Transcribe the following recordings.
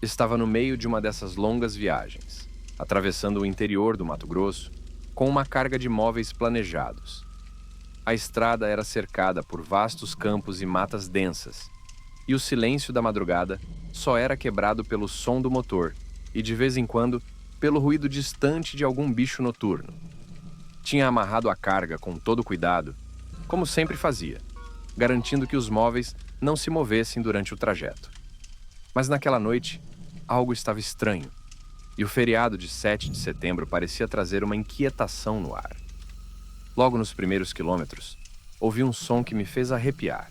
Estava no meio de uma dessas longas viagens, atravessando o interior do Mato Grosso, com uma carga de móveis planejados. A estrada era cercada por vastos campos e matas densas, e o silêncio da madrugada só era quebrado pelo som do motor e, de vez em quando, pelo ruído distante de algum bicho noturno. Tinha amarrado a carga com todo cuidado, como sempre fazia, garantindo que os móveis não se movessem durante o trajeto. Mas naquela noite, algo estava estranho, e o feriado de 7 de setembro parecia trazer uma inquietação no ar. Logo nos primeiros quilômetros, ouvi um som que me fez arrepiar.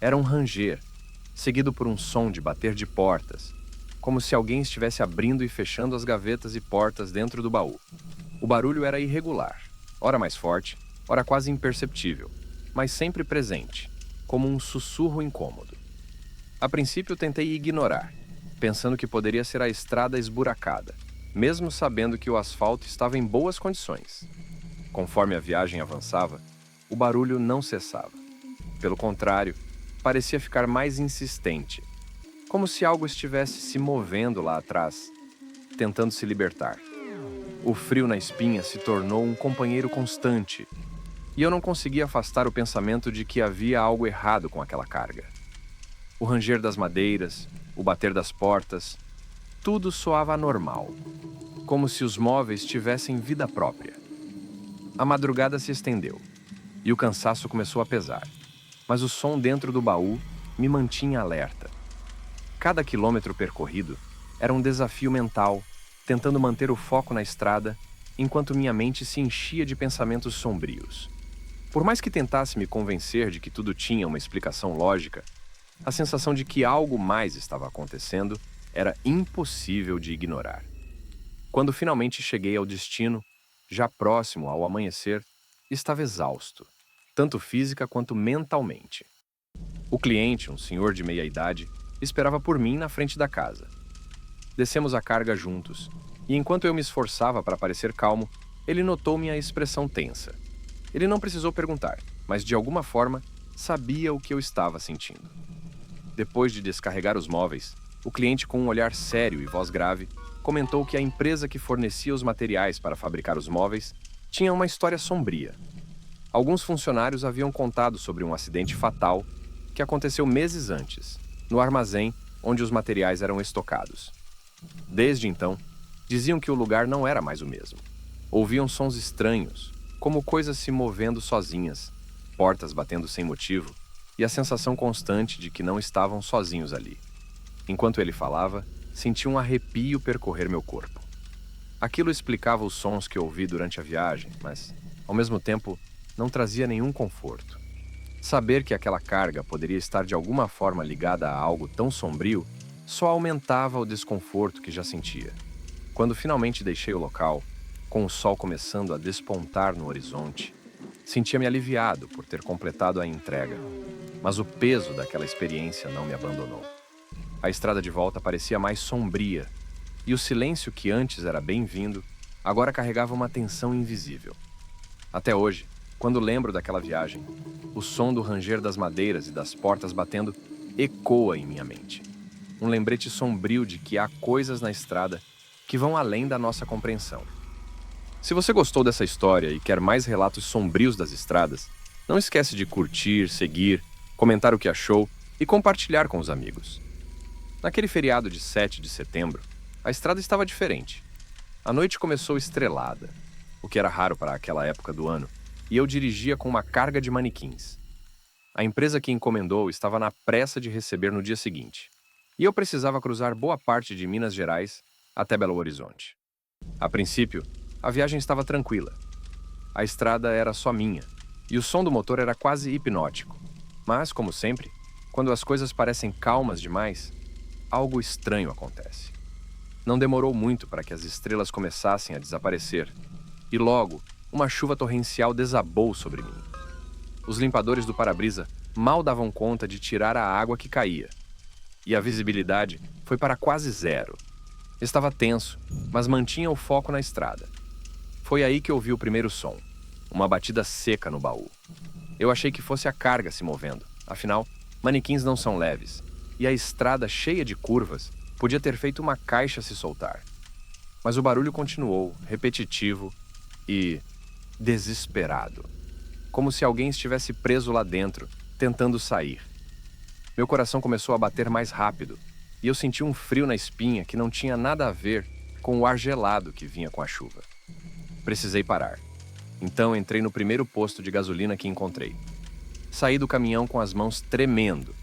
Era um ranger, seguido por um som de bater de portas, como se alguém estivesse abrindo e fechando as gavetas e portas dentro do baú. O barulho era irregular, ora mais forte, ora quase imperceptível, mas sempre presente, como um sussurro incômodo. A princípio tentei ignorar, pensando que poderia ser a estrada esburacada, mesmo sabendo que o asfalto estava em boas condições. Conforme a viagem avançava, o barulho não cessava. Pelo contrário, parecia ficar mais insistente, como se algo estivesse se movendo lá atrás, tentando se libertar. O frio na espinha se tornou um companheiro constante, e eu não conseguia afastar o pensamento de que havia algo errado com aquela carga. O ranger das madeiras, o bater das portas, tudo soava anormal, como se os móveis tivessem vida própria. A madrugada se estendeu, e o cansaço começou a pesar, mas o som dentro do baú me mantinha alerta. Cada quilômetro percorrido era um desafio mental, tentando manter o foco na estrada, enquanto minha mente se enchia de pensamentos sombrios. Por mais que tentasse me convencer de que tudo tinha uma explicação lógica, a sensação de que algo mais estava acontecendo era impossível de ignorar. Quando finalmente cheguei ao destino, já próximo ao amanhecer, estava exausto, tanto física quanto mentalmente. O cliente, um senhor de meia-idade, esperava por mim na frente da casa. Descemos a carga juntos, e enquanto eu me esforçava para parecer calmo, ele notou minha expressão tensa. Ele não precisou perguntar, mas de alguma forma sabia o que eu estava sentindo. Depois de descarregar os móveis, o cliente, com um olhar sério e voz grave, comentou que a empresa que fornecia os materiais para fabricar os móveis tinha uma história sombria. Alguns funcionários haviam contado sobre um acidente fatal que aconteceu meses antes, no armazém onde os materiais eram estocados. Desde então, diziam que o lugar não era mais o mesmo. Ouviam sons estranhos, como coisas se movendo sozinhas, portas batendo sem motivo, e a sensação constante de que não estavam sozinhos ali. Enquanto ele falava, senti um arrepio percorrer meu corpo. Aquilo explicava os sons que ouvi durante a viagem, mas, ao mesmo tempo, não trazia nenhum conforto. Saber que aquela carga poderia estar de alguma forma ligada a algo tão sombrio só aumentava o desconforto que já sentia. Quando finalmente deixei o local, com o sol começando a despontar no horizonte, sentia-me aliviado por ter completado a entrega, mas o peso daquela experiência não me abandonou. A estrada de volta parecia mais sombria, e o silêncio que antes era bem-vindo, agora carregava uma tensão invisível. Até hoje, quando lembro daquela viagem, o som do ranger das madeiras e das portas batendo ecoa em minha mente. Um lembrete sombrio de que há coisas na estrada que vão além da nossa compreensão. Se você gostou dessa história e quer mais relatos sombrios das estradas, não esquece de curtir, seguir, comentar o que achou e compartilhar com os amigos. Naquele feriado de 7 de setembro, a estrada estava diferente. A noite começou estrelada, o que era raro para aquela época do ano, e eu dirigia com uma carga de manequins. A empresa que encomendou estava na pressa de receber no dia seguinte, e eu precisava cruzar boa parte de Minas Gerais até Belo Horizonte. A princípio, a viagem estava tranquila. A estrada era só minha, e o som do motor era quase hipnótico. Mas, como sempre, quando as coisas parecem calmas demais, algo estranho acontece. Não demorou muito para que as estrelas começassem a desaparecer, e logo, uma chuva torrencial desabou sobre mim. Os limpadores do para-brisa mal davam conta de tirar a água que caía, e a visibilidade foi para quase zero. Estava tenso, mas mantinha o foco na estrada. Foi aí que ouvi o primeiro som, uma batida seca no baú. Eu achei que fosse a carga se movendo, afinal, manequins não são leves, e a estrada cheia de curvas Podia ter feito uma caixa se soltar. Mas o barulho continuou, repetitivo e desesperado, como se alguém estivesse preso lá dentro, tentando sair. Meu coração começou a bater mais rápido, e eu senti um frio na espinha que não tinha nada a ver com o ar gelado que vinha com a chuva. Precisei parar. Então entrei no primeiro posto de gasolina que encontrei. Saí do caminhão com as mãos tremendo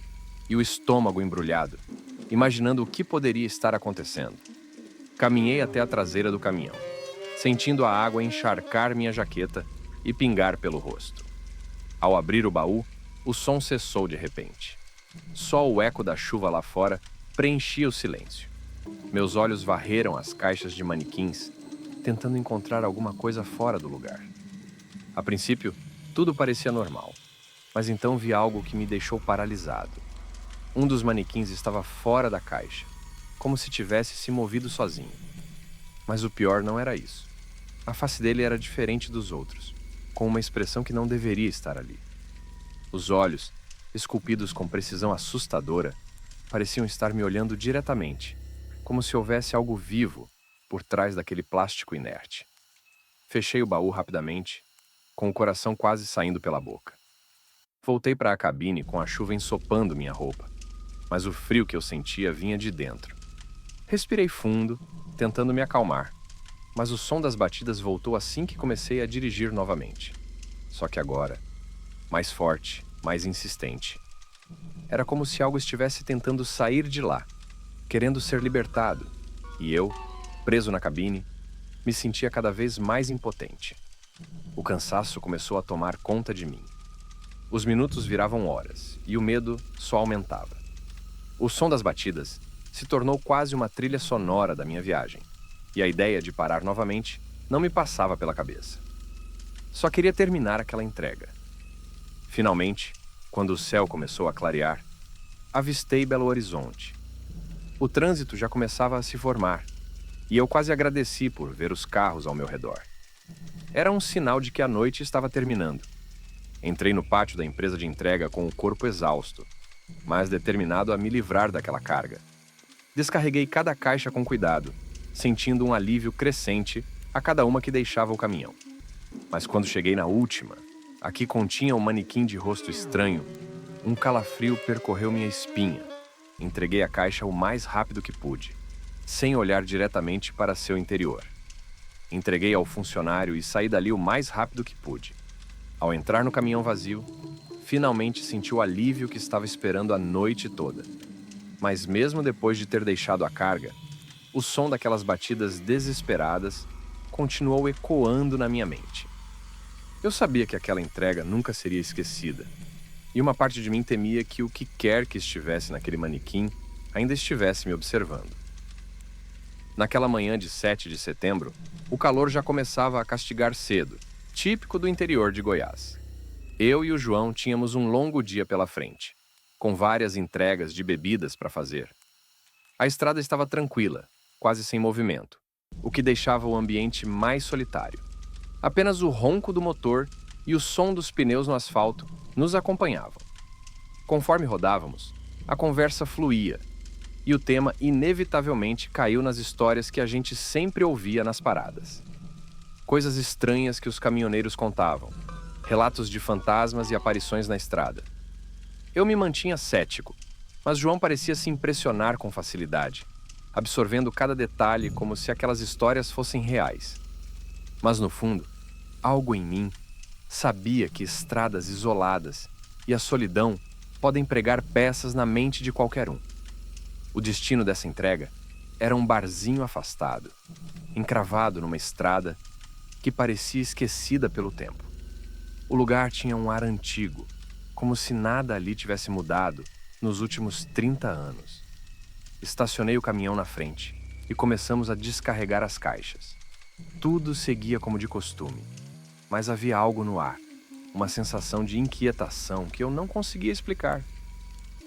e o estômago embrulhado, imaginando o que poderia estar acontecendo. Caminhei até a traseira do caminhão, sentindo a água encharcar minha jaqueta e pingar pelo rosto. Ao abrir o baú, o som cessou de repente. Só o eco da chuva lá fora preenchia o silêncio. Meus olhos varreram as caixas de manequins, tentando encontrar alguma coisa fora do lugar. A princípio, tudo parecia normal, mas então vi algo que me deixou paralisado. Um dos manequins estava fora da caixa, como se tivesse se movido sozinho. Mas o pior não era isso. A face dele era diferente dos outros, com uma expressão que não deveria estar ali. Os olhos, esculpidos com precisão assustadora, pareciam estar me olhando diretamente, como se houvesse algo vivo por trás daquele plástico inerte. Fechei o baú rapidamente, com o coração quase saindo pela boca. Voltei para a cabine com a chuva ensopando minha roupa, mas o frio que eu sentia vinha de dentro. Respirei fundo, tentando me acalmar, mas o som das batidas voltou assim que comecei a dirigir novamente. Só que agora, mais forte, mais insistente. Era como se algo estivesse tentando sair de lá, querendo ser libertado, e eu, preso na cabine, me sentia cada vez mais impotente. O cansaço começou a tomar conta de mim. Os minutos viravam horas, e o medo só aumentava. O som das batidas se tornou quase uma trilha sonora da minha viagem, e a ideia de parar novamente não me passava pela cabeça. Só queria terminar aquela entrega. Finalmente, quando o céu começou a clarear, avistei Belo Horizonte. O trânsito já começava a se formar, e eu quase agradeci por ver os carros ao meu redor. Era um sinal de que a noite estava terminando. Entrei no pátio da empresa de entrega com o corpo exausto, mas determinado a me livrar daquela carga. Descarreguei cada caixa com cuidado, sentindo um alívio crescente a cada uma que deixava o caminhão. Mas quando cheguei na última, a que continha um manequim de rosto estranho, um calafrio percorreu minha espinha. Entreguei a caixa o mais rápido que pude, sem olhar diretamente para seu interior. Entreguei ao funcionário e saí dali o mais rápido que pude. Ao entrar no caminhão vazio, finalmente senti o alívio que estava esperando a noite toda. Mas mesmo depois de ter deixado a carga, o som daquelas batidas desesperadas continuou ecoando na minha mente. Eu sabia que aquela entrega nunca seria esquecida, e uma parte de mim temia que o que quer que estivesse naquele manequim ainda estivesse me observando. Naquela manhã de 7 de setembro, o calor já começava a castigar cedo, típico do interior de Goiás. Eu e o João tínhamos um longo dia pela frente, com várias entregas de bebidas para fazer. A estrada estava tranquila, quase sem movimento, o que deixava o ambiente mais solitário. Apenas o ronco do motor e o som dos pneus no asfalto nos acompanhavam. Conforme rodávamos, a conversa fluía, e o tema inevitavelmente caiu nas histórias que a gente sempre ouvia nas paradas. Coisas estranhas que os caminhoneiros contavam, relatos de fantasmas e aparições na estrada. Eu me mantinha cético, mas João parecia se impressionar com facilidade, absorvendo cada detalhe como se aquelas histórias fossem reais. Mas no fundo, algo em mim sabia que estradas isoladas e a solidão podem pregar peças na mente de qualquer um. O destino dessa entrega era um barzinho afastado, encravado numa estrada que parecia esquecida pelo tempo. O lugar tinha um ar antigo, como se nada ali tivesse mudado nos últimos 30 anos. Estacionei o caminhão na frente e começamos a descarregar as caixas. Tudo seguia como de costume, mas havia algo no ar, uma sensação de inquietação que eu não conseguia explicar.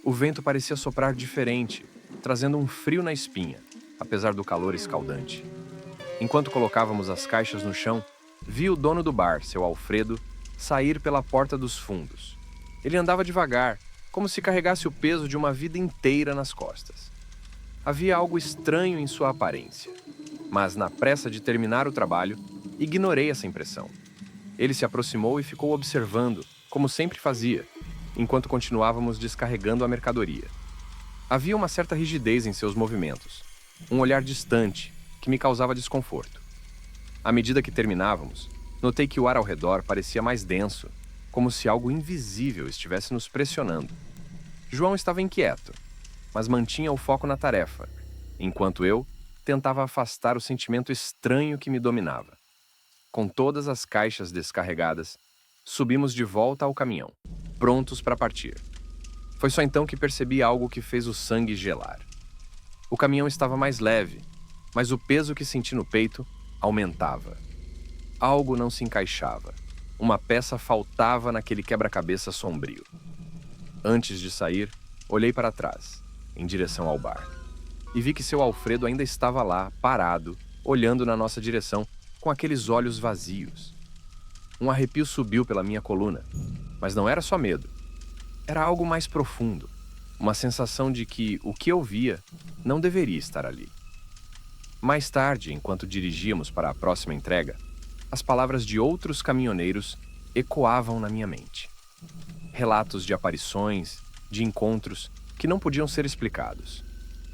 O vento parecia soprar diferente, trazendo um frio na espinha, apesar do calor escaldante. Enquanto colocávamos as caixas no chão, vi o dono do bar, seu Alfredo, sair pela porta dos fundos. Ele andava devagar, como se carregasse o peso de uma vida inteira nas costas. Havia algo estranho em sua aparência, mas na pressa de terminar o trabalho, ignorei essa impressão. Ele se aproximou e ficou observando, como sempre fazia, enquanto continuávamos descarregando a mercadoria. Havia uma certa rigidez em seus movimentos, um olhar distante que me causava desconforto. À medida que terminávamos, notei que o ar ao redor parecia mais denso, como se algo invisível estivesse nos pressionando. João estava inquieto, mas mantinha o foco na tarefa, enquanto eu tentava afastar o sentimento estranho que me dominava. Com todas as caixas descarregadas, subimos de volta ao caminhão, prontos para partir. Foi só então que percebi algo que fez o sangue gelar. O caminhão estava mais leve, mas o peso que senti no peito aumentava. Algo não se encaixava. Uma peça faltava naquele quebra-cabeça sombrio. Antes de sair, olhei para trás, em direção ao bar, e vi que seu Alfredo ainda estava lá, parado, olhando na nossa direção, com aqueles olhos vazios. Um arrepio subiu pela minha coluna, mas não era só medo. Era algo mais profundo, uma sensação de que o que eu via não deveria estar ali. Mais tarde, enquanto dirigíamos para a próxima entrega, as palavras de outros caminhoneiros ecoavam na minha mente. Relatos de aparições, de encontros que não podiam ser explicados.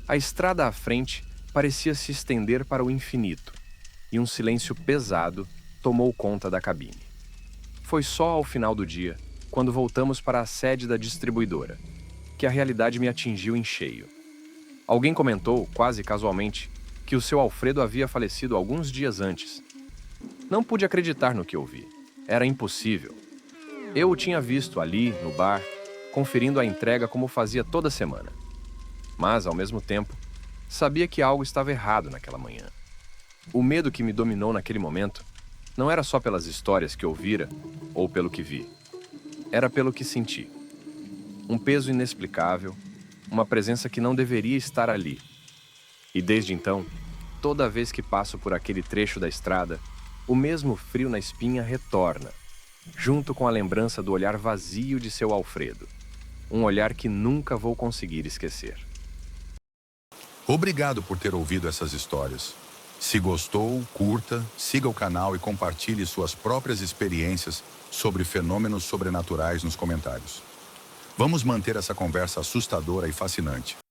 A estrada à frente parecia se estender para o infinito, e um silêncio pesado tomou conta da cabine. Foi só ao final do dia, quando voltamos para a sede da distribuidora, que a realidade me atingiu em cheio. Alguém comentou, quase casualmente, que o seu Alfredo havia falecido alguns dias antes. Não pude acreditar no que ouvi. Era impossível. Eu o tinha visto ali, no bar, conferindo a entrega como fazia toda semana. Mas, ao mesmo tempo, sabia que algo estava errado naquela manhã. O medo que me dominou naquele momento não era só pelas histórias que ouvira ou pelo que vi. Era pelo que senti. Um peso inexplicável, uma presença que não deveria estar ali. E desde então, toda vez que passo por aquele trecho da estrada, o mesmo frio na espinha retorna, junto com a lembrança do olhar vazio de seu Alfredo. Um olhar que nunca vou conseguir esquecer. Obrigado por ter ouvido essas histórias. Se gostou, curta, siga o canal e compartilhe suas próprias experiências sobre fenômenos sobrenaturais nos comentários. Vamos manter essa conversa assustadora e fascinante.